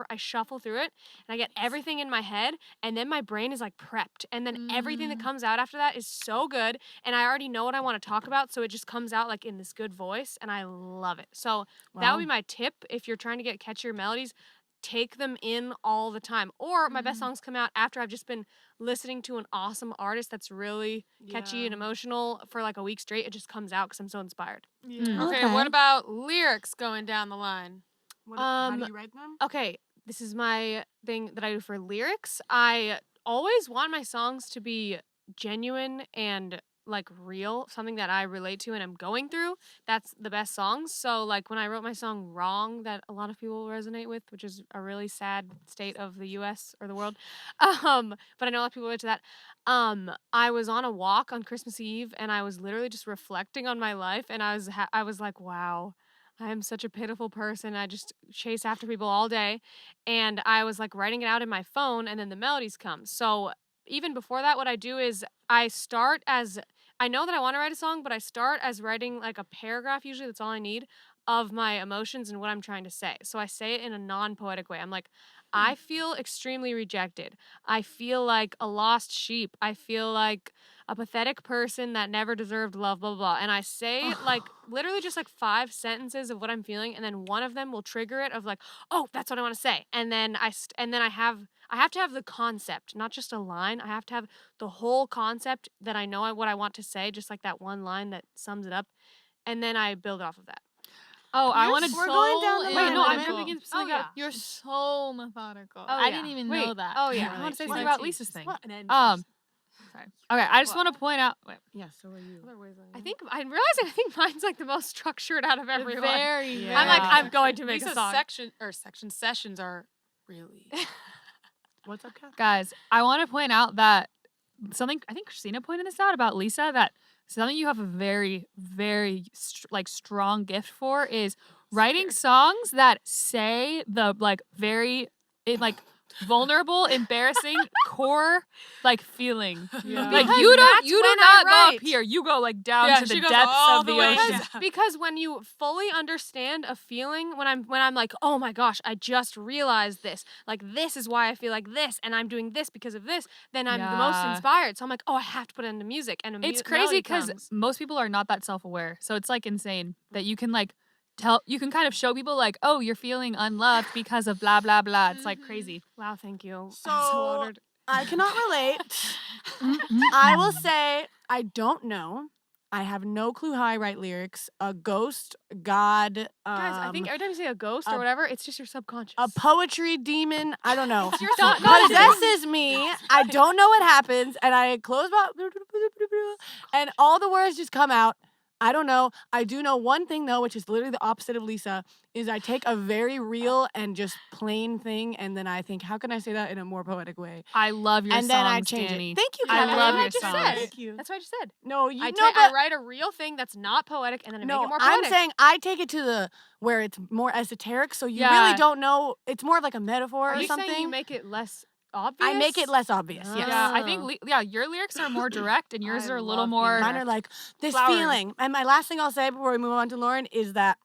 I shuffle through it, and I get everything in my head, and then my brain is like prepped, and then everything that comes out after that is so good, and I already know what I want to talk about, so it just comes out like in this good voice, and I love it. So that would be my tip if you're trying to get catchier melodies. Take them in all the time. Or my best songs come out after I've just been listening to an awesome artist that's really catchy and emotional for like a week straight. It just comes out because I'm so inspired. Yeah. Okay, what about lyrics going down the line? How do you write them? Okay, this is my thing that I do for lyrics. I always want my songs to be genuine and like real, something that I relate to and I'm going through, that's the best songs. So like when I wrote my song Wrong, that a lot of people resonate with, which is a really sad state of the US or the world. But I know a lot of people relate to that. I was on a walk on Christmas Eve and I was literally just reflecting on my life and I was like, wow, I am such a pitiful person. I just chase after people all day. And I was like writing it out in my phone and then the melodies come. So even before that, what I do is I start as I know that I want to write a song, but I start as writing like a paragraph, usually that's all I need, of my emotions and what I'm trying to say. So I say it in a non poetic way. I'm like, I feel extremely rejected. I feel like a lost sheep. I feel like a pathetic person that never deserved love, blah, blah, blah. And I say like literally just like 5 sentences of what I'm feeling. And then one of them will trigger it of like, oh, that's what I want to say. And then I have to have the concept, not just a line. I have to have the whole concept that I know what I want to say, just like that one line that sums it up. And then I build off of that. Oh, I You're wanted. so We're going down the Wait, line. no, I'm methodical. jumping in something up. You're so methodical. Oh, I yeah. didn't even Wait. know that. Oh, yeah. I want to say She's something my about teacher. Lisa's thing. What? Sorry. Okay, I just want to point out. Wait, Yeah, so are you. I think I'm realizing I think mine's like the most structured out of everyone. Very, Yeah. I'm like, Yeah. I'm going to make Lisa's a song. section sessions are really. What's up, Kath? guys, I want to point out that something I think Christina pointed this out about Lisa, that something you have a very, very strong gift for is writing songs that say the vulnerable, embarrassing core feeling. Yeah. Like Because you that's do when I not go up write. here. You go down Yeah, to she the goes depths all of the the way ocean. down. Because when you fully understand a feeling, when I'm like, oh my gosh, I just realized this. Like this is why I feel like this, and I'm doing this because of this. Then I'm the most Yeah. inspired. So I'm like, oh, I have to put it into music. And It's crazy because most people are not that self-aware. So it's insane that you can you can kind of show people oh, you're feeling unloved because of blah blah blah. It's crazy. wow, thank you. I'm So- so honored. I cannot relate. I will say I don't know. I have no clue how I write lyrics. A ghost, God, Guys, I think every time you say a ghost a- or whatever, it's just your subconscious. a poetry demon. I don't know. Your subconscious. Possesses me. I don't know what happens, and I close my and all the words just come out. I don't know. I do know one thing though, which is literally the opposite of Lisa, is I take a very real and just plain thing, and then I think, how can I say that in a more poetic way? I love your And songs, then I change Danny. it. Thank you, I Catherine. love That's your what I just songs. said. Thank you. That's what I just said. No, you I, know, I but write a real thing that's not poetic, and then I make no, it more I'm poetic. saying I take it to the where it's more esoteric, so you Yeah. really don't know. It's more of like a metaphor Are or you something. saying you make it less obvious? I make it less obvious. Yes. Yeah, I think Oh. your lyrics are more direct and yours I are a little love more. being Mine are like this Flowery. feeling. And my last thing I'll say before we move on to Lauren is that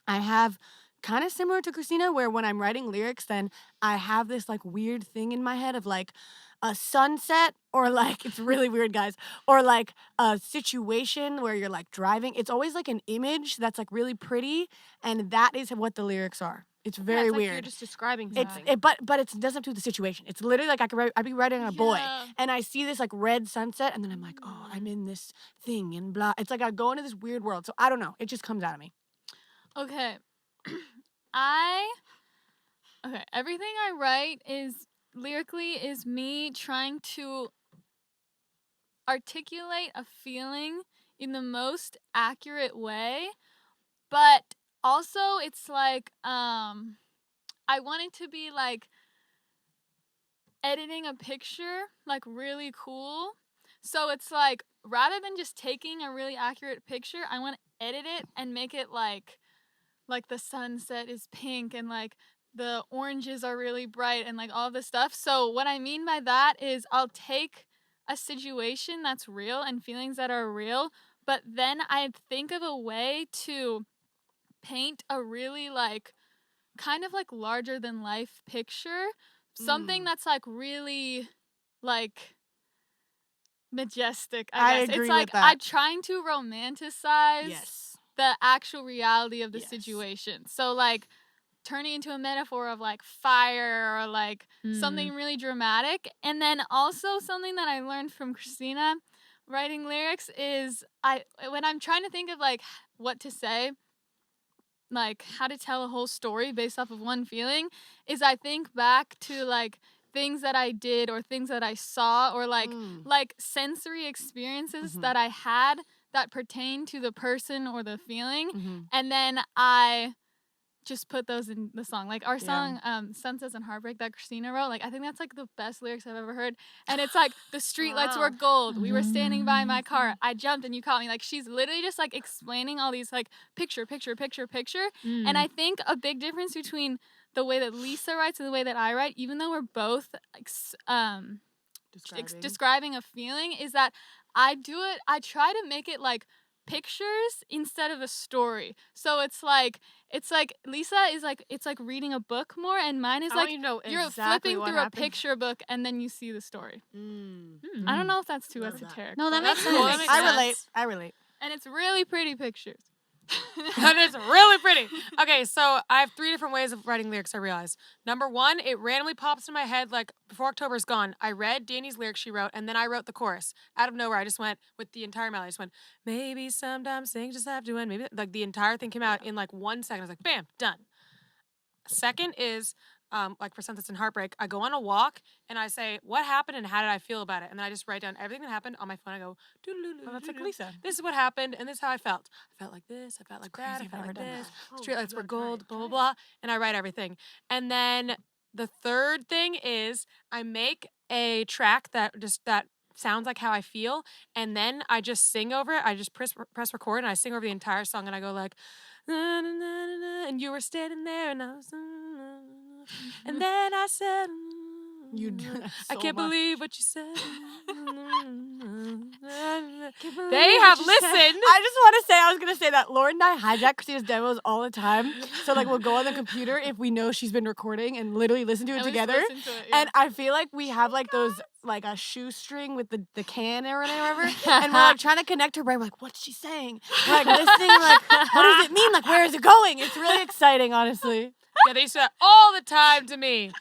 I have kind of similar to Christina, where when I'm writing lyrics, then I have this weird thing in my head of a sunset or it's really weird, guys, or a situation where you're driving. It's always an image that's really pretty, and that is what the lyrics are. It's Yeah, very it's like weird. You're just describing It's something. but it doesn't have to do with the situation. It's literally I'd be writing on a boy, Yeah. and I see this red sunset, and then I'm like, oh, I'm in this thing and blah. It's I go into this weird world. So I don't know. It just comes out of me. Okay. Everything I write is lyrically is me trying to articulate a feeling in the most accurate way, but also it's I want it to be editing a picture really cool. So it's rather than just taking a really accurate picture, I want to edit it and make it like the sunset is pink and the oranges are really bright and all this stuff. So what I mean by that is I'll take a situation that's real and feelings that are real, but then I think of a way to paint a really kind of larger than life picture, something that's really majestic, I guess. agree It's with that. I'm trying to romanticize Yes. the actual reality of the Yes. situation. So turning into a metaphor of fire or something really dramatic. And then also something that I learned from Christina writing lyrics is when I'm trying to think of what to say, how to tell a whole story based off of one feeling, is I think back to things that I did or things that I saw or like Mm. like sensory experiences Mhm. that I had that pertain to the person or the feeling, Mhm. and then I just put those in the song. Like our Yeah. song Sunsets and Heartbreak that Christina wrote, like I think that's like the best lyrics I've ever heard. And it's like the streetlights were Wow. gold. We were standing by my car. I jumped and you caught me. Like she's literally just like explaining all these like picture. And I think a big difference between the way that Lisa writes and the way that I write, even though we're both like describing a feeling, is that I try to make it like pictures instead of a story. So it's like Lisa is like it's like reading a book more, and mine is I like want you to know you're exactly flipping what through happened. a picture book and then you see the story. Mm. I don't know if that's too Love that. esoteric. No, that but makes that's cool. That sense. makes I relate. sense. I relate. And it's really pretty pictures. That is really pretty. Okay, so I have 3 different ways of writing lyrics, I realized. Number 1, it randomly pops in my head like before October's gone. I read Danny's lyrics she wrote, and then I wrote the chorus. Out of nowhere, I just went with the entire melody. I just went, maybe sometimes things just have to end. Maybe like the entire thing came out in like 1 second. I was like, bam, done. Second is like for Sunsets and Heartbreak, I go on a walk and I say, what happened and how did I feel about it? And then I just write down everything that happened on my phone. I go, Oh, that's like doo-doo-doo-doo-doo. Lisa. This is what happened and this is how I felt. I felt like this, I felt like that, crazy I I've felt never like done this. that. Streetlights were gold, blah, blah, blah. And I write everything. And then the third thing is I make a track that sounds like how I feel, and then I just sing over it. I just press record and I sing over the entire song and I go like, na, na, na, na, na, and you were standing there and I was, and then I said, You do that I so can't much. believe what you said. Can't believe They what have you said. listened. I just want to say, I was going to say that Lauren and I hijack Christina's demos all the time. So, like, we'll go on the computer if we know she's been recording and literally listen to it And we just together. listen to it, yeah. And I feel like we have, like, those, like, a shoestring with the can or whatever. And we're, like, trying to connect her brain. We're like, what's she saying? We're, like, listening, like, what does it mean? Like, where is it going? It's really exciting, honestly. Yeah, they used to do that all the time to me.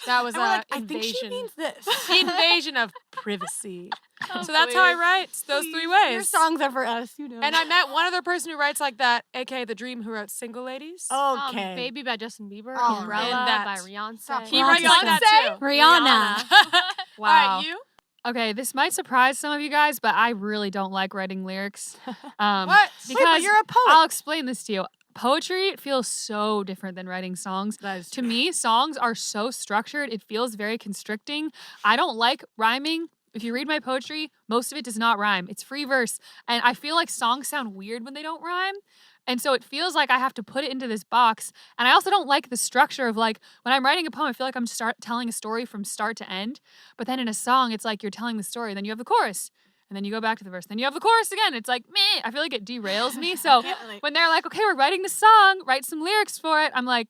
That was And we're like, I invasion. think she means this. Invasion of privacy. Oh, So that's how I please. write. It's those 3 Your ways. songs are for us, you know. And I met one other person who writes like that, aka The Dream, who wrote Single Ladies. Okay. Baby by Justin Bieber. Oh, Umbrella and that. by Beyonce. Stop He Beyonce. writes like that too. Rihanna. All right, you? Okay, this might surprise some of you guys, but I really don't like writing lyrics. What? Wait, Because but you're a poet. I'll explain this to you. Poetry feels so different than writing songs. That is To me, songs are so structured, it feels very constricting. I don't like rhyming. If you read my poetry, most of it does not rhyme. It's free verse. And I feel like songs sound weird when they don't rhyme. And so it feels like I have to put it into this box. And I also don't like the structure of like, when I'm writing a poem, I feel like I'm telling a story from start to end. But then in a song, it's like you're telling the story. Then you have the chorus. And then you go back to the verse. Then you have the chorus again. It's like, meh. I feel like it derails me. So when they're like, okay, we're writing the song, write some lyrics for it. I'm like,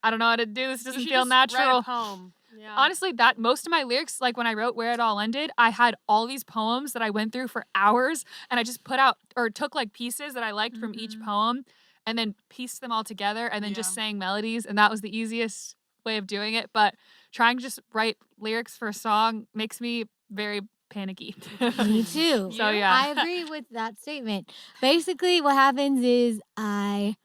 I don't know how to do this. You Doesn't should feel just write natural. a poem. Yeah. Honestly, that most of my lyrics, like when I wrote Where It All Ended, I had all these poems that I went through for hours, and I just put out or took like pieces that I liked from each poem and then pieced them all together and then just sang melodies, and that was the easiest way of doing it. But trying to just write lyrics for a song makes me very panicky. Me too. So yeah. I agree with that statement. Basically, what happens is I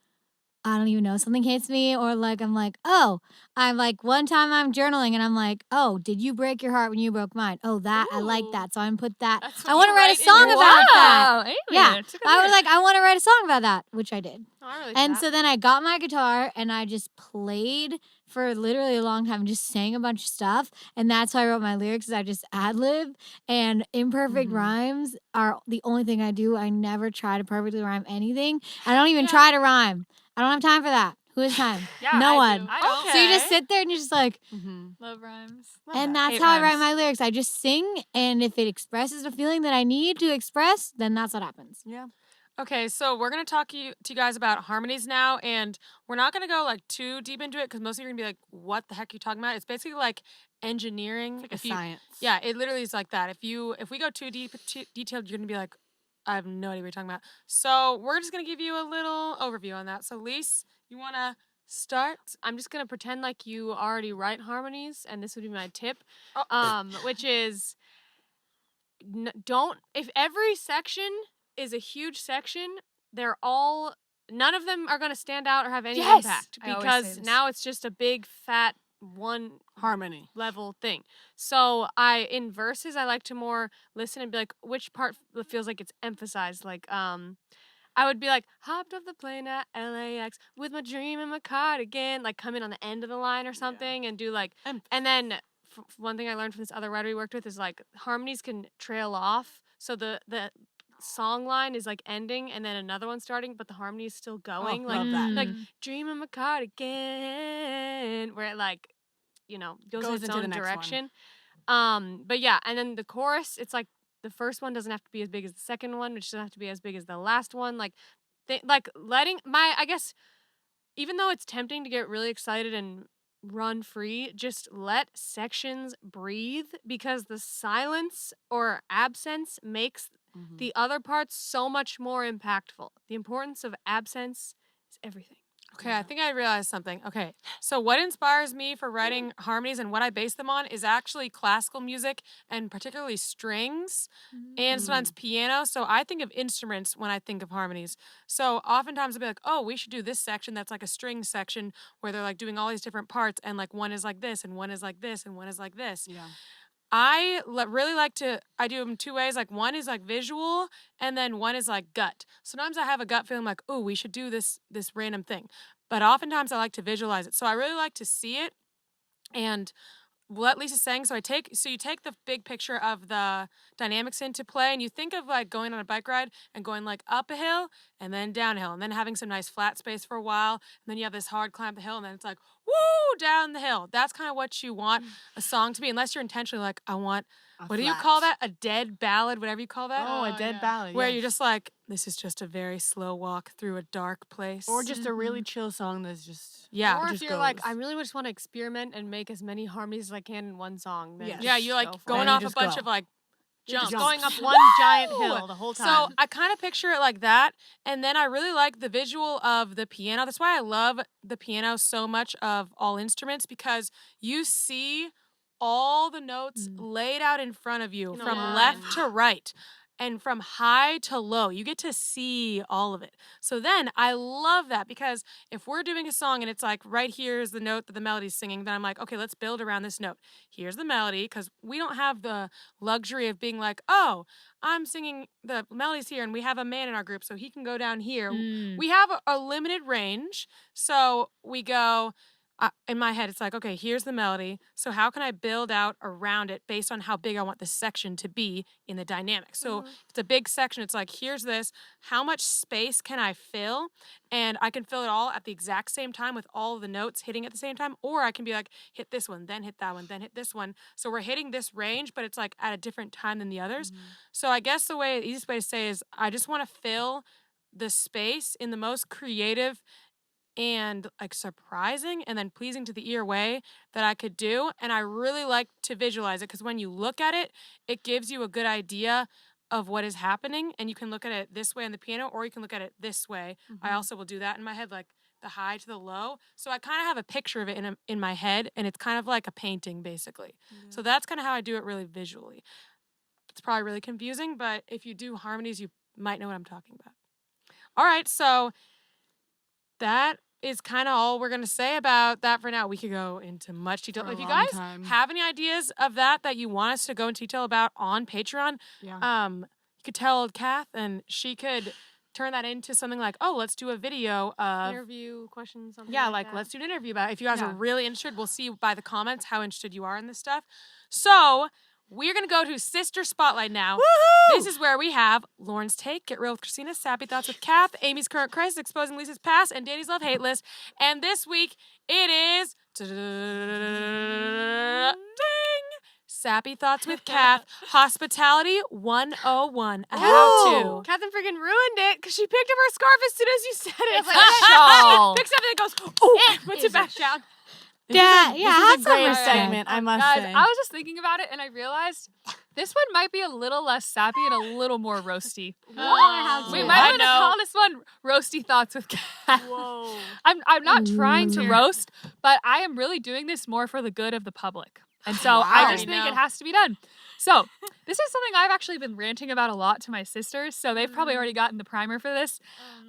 don't even know, something hits me, or like I'm like, oh, I'm like, one time I'm journaling and I'm like, oh, did you break your heart when you broke mine? Oh, that I like Ooh. that, so I'm put that. That's I what want to you write a write in song your about that. Wow, Amy, Yeah, it's a good I was lyric. like, I want to write a song about that, which I did. I really And that. so then I got my guitar and I just played for literally a long time, and just sang a bunch of stuff. And that's how I wrote my lyrics, is I just ad lib, and imperfect rhymes are the only thing I do. I never try to perfectly rhyme anything. I don't even try to rhyme. I don't have time for that. Who has time? Yeah, no I one. do. I don't. So you just sit there and you're just like, Love rhymes. and that's Hate how I write rhymes. my lyrics. I just sing, and if it expresses a feeling that I need to express, then that's what happens. Yeah. Okay, so we're gonna talk to you guys about harmonies now, and we're not gonna go like too deep into it because most of you are gonna be like, "What the heck are you talking about?" It's basically like engineering. Like a If you- science. Yeah, it literally is like that. If we go too detailed, you're gonna be like, "I have no idea what you're talking about." So we're just gonna give you a little overview on that. So Lise, you wanna start? I'm just gonna pretend like you already write harmonies, and this would be my tip, Oh. which is don't. If every section is a huge section, none of them are gonna stand out or have any Yes! impact I always say because this. now it's just a big fat one Harmony. level thing. So in verses I like to more listen and be like, which part feels like it's emphasized. Like I would be like, hopped off the plane at LAX with my dream and my cardigan, like come in on the end of the line or something and do like, and then one thing I learned from this other writer we worked with is like harmonies can trail off. So the song line is like ending and then another one starting, but the harmony is still going. Love that. Like dream of my cardigan, where it like, goes in its into the own next one. direction. But yeah, and then the chorus, it's like the first one doesn't have to be as big as the second one, which doesn't have to be as big as the last one. Like, letting I guess, even though it's tempting to get really excited and run free, just let sections breathe, because the silence or absence makes the other parts so much more impactful. The importance of absence is everything. Okay, I think I realized something. Okay, so what inspires me for writing harmonies and what I base them on is actually classical music and particularly strings and sometimes piano. So I think of instruments when I think of harmonies. So oftentimes I'll be like, oh, we should do this section that's like a string section where they're like doing all these different parts and like one is like this and one is like this and one is like this. Yeah. I really like to, I do them two ways. Like one is like visual and then one is like gut. Sometimes I have a gut feeling like, oh, we should do this random thing. But oftentimes I like to visualize it. So I really like to see it. And what Lisa's saying, so you take the big picture of the dynamics into play and you think of like going on a bike ride and going like up a hill and then down a hill and then having some nice flat space for a while. And then you have this hard climb up the hill and then it's like, woo, down the hill. That's kind of what you want a song to be, unless you're intentionally like, I want, what do you call that? A dead ballad, whatever you call that? Oh, a dead ballad. Where yes. you're just like, this is just a very slow walk through a dark place. Or just a really chill song that's just yeah. Or if just you're like, goes. I really just want to experiment and make as many harmonies as I can in one song. Then Yes. just Yeah, you're like go for going it. off a just bunch go. of like You're jumps. just going up one giant hill the whole time. So I kind of picture it like that. And then I really like the visual of the piano. That's why I love the piano so much of all instruments, because you see all the notes laid out in front of you In a from line. left to right and from high to low. You get to see all of it. So then I love that, because if we're doing a song and it's like right here is the note that the melody's singing, then I'm like, okay, let's build around this note. Here's the melody, because we don't have the luxury of being like, oh, I'm singing the melodies here and we have a man in our group so he can go down here. We have a limited range. So we go, in my head, it's like, okay, here's the melody. So how can I build out around it based on how big I want the section to be in the dynamic? So if it's a big section, it's like, here's this. How much space can I fill? And I can fill it all at the exact same time with all of the notes hitting at the same time. Or I can be like, hit this one, then hit that one, then hit this one. So we're hitting this range, but it's like at a different time than the others. So I guess the easiest way to say is I just want to fill the space in the most creative and like surprising and then pleasing to the ear way that I could do. And I really like to visualize it, because when you look at it, it gives you a good idea of what is happening. And you can look at it this way on the piano, or you can look at it this way. I also will do that in my head, like the high to the low. So I kind of have a picture of it in my head, and it's kind of like a painting basically. So that's kind of how I do it really visually. It's probably really confusing, but if you do harmonies, you might know what I'm talking about. All right, so that is kind of all we're going to say about that for now. We could go into much detail. For a If you long guys time. have any ideas of that you want us to go into detail about on Patreon, you could tell Kath, and she could turn that into something like, oh, let's do a video of... interview questions, something Yeah, like like that. let's do an interview about it. If you guys are Yeah. really interested, we'll see by the comments how interested you are in this stuff. So we're going to go to Sister Spotlight now. This is where we have Lauren's Take, Get Real with Christina, Sappy Thoughts with Kath, Amy's Current Crisis, Exposing Lisa's Past, and Danny's Love Hate List. And this week, it is... Ding! Sappy Thoughts with Kath, Hospitality 101. A how-to. Catherine freaking ruined it because she picked up her scarf as soon as you said it. It's a shawl. Picks up and it goes, oh, puts it back down. Yeah, yeah, have This is a some great respect. segment, I must Guys, say. I was just thinking about it and I realized this one might be a little less sappy and a little more roasty. How We to. might I want to know. call this one Roasty Thoughts with Kath. Whoa. I'm not trying to roast, but I am really doing this more for the good of the public. And so I just think it has to be done. So this is something I've actually been ranting about a lot to my sisters, so they've probably already gotten the primer for this.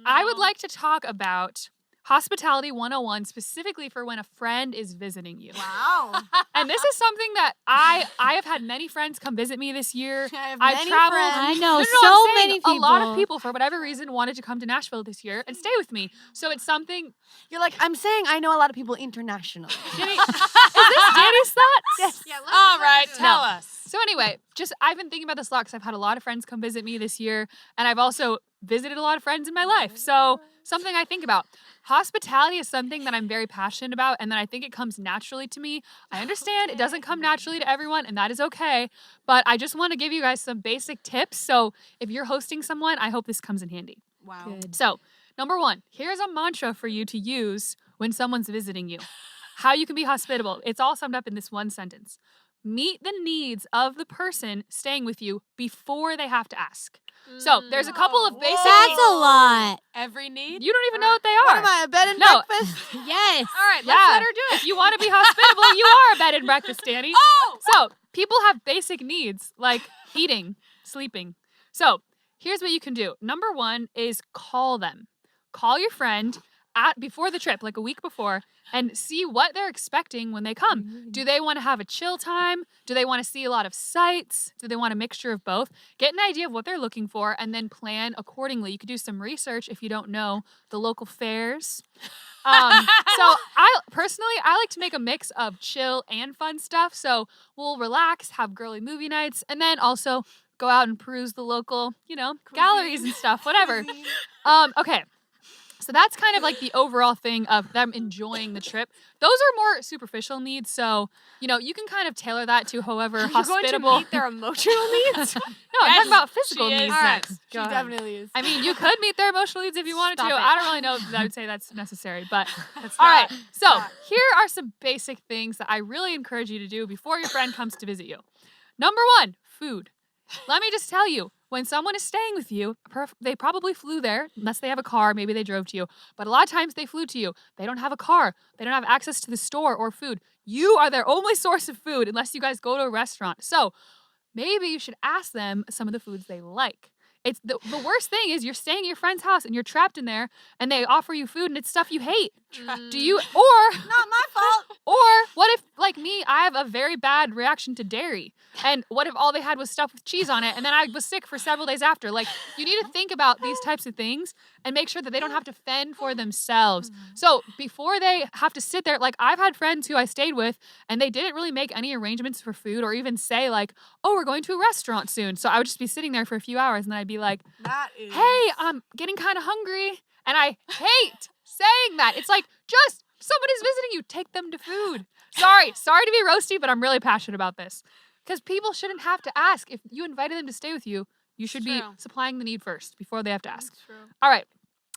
I would like to talk about Hospitality 101, specifically for when a friend is visiting you. Wow. And this is something that I have had many friends come visit me this year. I have I've many traveled. friends. I know I'm so saying many people. A lot of people, for whatever reason, wanted to come to Nashville this year and stay with me. So it's something. You're like, I'm saying I know a lot of people internationally. Danny, is this Danny's thoughts? Yes. Yeah, All right, tell No. us. So anyway, I've been thinking about this a lot because I've had a lot of friends come visit me this year, and I've also visited a lot of friends in my life. So something I think about. Hospitality is something that I'm very passionate about, and that I think it comes naturally to me. I understand it doesn't come naturally to everyone, and that is okay. But I just want to give you guys some basic tips. So if you're hosting someone, I hope this comes in handy. Wow. Good. So, number one, here's a mantra for you to use when someone's visiting you. How you can be hospitable. It's all summed up in this one sentence. Meet the needs of the person staying with you before they have to ask. So, there's a couple of basic That's needs. a lot. Every need? You don't even know what they What are. am I, a bed and No. breakfast? Yes. All right, Yeah. let's let her do it. If you want to be hospitable, you are a bed and breakfast, Danny. Oh! So, people have basic needs like eating, sleeping. So, here's what you can do. Number one is call them. Call your friend before the trip, like a week before, and see what they're expecting when they come. Do they want to have a chill time? Do they want to see a lot of sights? Do they want a mixture of both? Get an idea of what they're looking for and then plan accordingly. You could do some research if you don't know the local fairs. So I like to make a mix of chill and fun stuff. So we'll relax, have girly movie nights, and then also go out and peruse the local, galleries and stuff, whatever. Okay. So that's kind of like the overall thing of them enjoying the trip. Those are more superficial needs. So, you can kind of tailor that to however You're hospitable. going to meet their emotional needs? No, I'm talking about physical she is. needs All right. next. She Go ahead. definitely is. I mean, you could meet their emotional needs if you wanted Stop to. it. I don't really know that I would say that's necessary, but That's all right. not- So here are some basic things that I really encourage you to do before your friend comes to visit you. Number one, food. Let me just tell you, when someone is staying with you, they probably flew there, unless they have a car, maybe they drove to you. But a lot of times they flew to you. They don't have a car. They don't have access to the store or food. You are their only source of food unless you guys go to a restaurant. So maybe you should ask them some of the foods they like. It's the worst thing is you're staying at your friend's house and you're trapped in there and they offer you food and it's stuff you hate. Do you or Not my fault. or what if, like me, I have a very bad reaction to dairy? And what if all they had was stuff with cheese on it and then I was sick for several days after? Like, you need to think about these types of things and make sure that they don't have to fend for themselves. So before they have to sit there, like I've had friends who I stayed with and they didn't really make any arrangements for food or even say like, oh, we're going to a restaurant soon. So I would just be sitting there for a few hours and then I'd be like, That is. hey, I'm getting kind of hungry. And I hate saying that. It's like, just someone is visiting you, take them to food. Sorry to be roasty, but I'm really passionate about this. Because people shouldn't have to ask. If you invited them to stay with you, you should be True. supplying the need first before they have to ask. True. All right.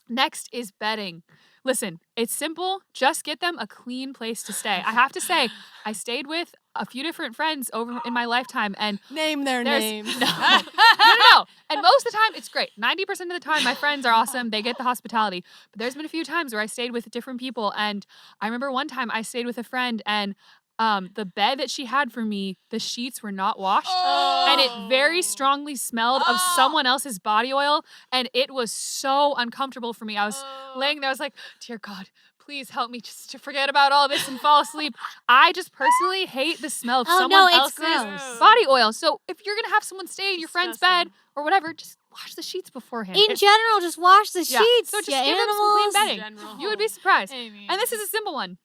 Next is bedding. Listen, it's simple. Just get them a clean place to stay. I have to say, I stayed with a few different friends over in my lifetime, and Name their there's names. no. And most of the time, it's great. 90% of the time, my friends are awesome. They get the hospitality. But there's been a few times where I stayed with different people, and I remember one time I stayed with a friend, and the bed that she had for me, the sheets were not washed, and it very strongly smelled of someone else's body oil, and it was so uncomfortable for me. I was laying there, I was like, dear God, please help me just to forget about all this and fall asleep. I just personally hate the smell of Oh, someone no, it's else's gross. body oil. So if you're gonna have someone stay in your friend's bed Disgusting. or whatever, just wash the sheets beforehand. In general, just wash the Yeah. sheets. So just yeah, give them some clean animals. bedding. General. You would be surprised. Amy. And this is a simple one.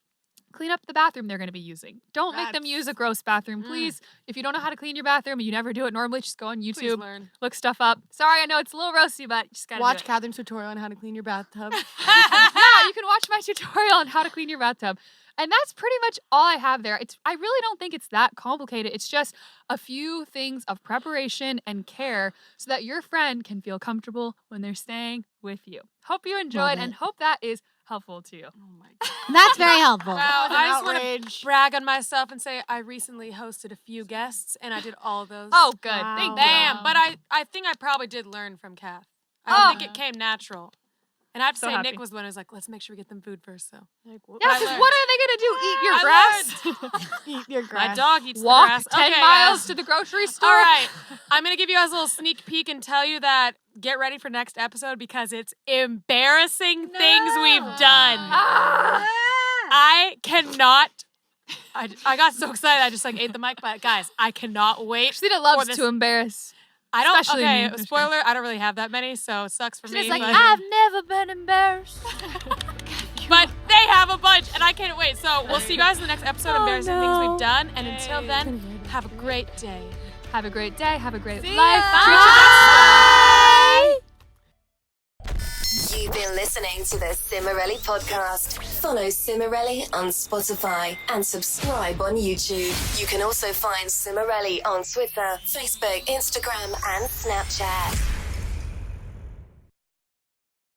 Clean up the bathroom they're going to be using. Don't make them use a gross bathroom, please. If you don't know how to clean your bathroom and you never do it normally, just go on Please YouTube, learn. look stuff up. Sorry, I know it's a little roasty, but you just got to Watch do it. Catherine's tutorial on how to clean your bathtub. Yeah, you can watch my tutorial on how to clean your bathtub. And that's pretty much all I have there. I really don't think it's that complicated. It's just a few things of preparation and care so that your friend can feel comfortable when they're staying with you. Hope you enjoyed and hope that is helpful to you. Oh my God. That's very helpful. Wow, I just want Outrage. to brag on myself and say I recently hosted a few guests and I did all those. Oh, good. Wow. Thank you. Bam! But I think I probably did learn from Kath. I Oh. think it came natural. And I have to So say, happy. Nick was the one who was like, let's make sure we get them food first. So Like, Yeah, I because learned. what are they gonna do? Eat your I grass? Eat your my grass. dog eats Walk the grass. 10 Okay, miles guys. to the grocery store? All right. I'm going to give you guys a little sneak peek and tell you that get ready for next episode because it's embarrassing things we've done. I cannot. I got so excited. I just like ate the mic, but guys, I cannot wait. Christina loves this- to embarrass. I don't. especially Okay, me. Just spoiler. I don't really have that many, so it sucks for me. She's like, but, I've never been embarrassed. but they have a bunch, and I can't wait. So we'll see you guys in the next episode of embarrassing things we've done. And until then, have a great day. Have a great day. Have a great See life. ya. Treat your You've been listening to the Cimarelli podcast. Follow Cimarelli on Spotify and subscribe on YouTube. You can also find Cimarelli on Twitter, Facebook, Instagram, and Snapchat.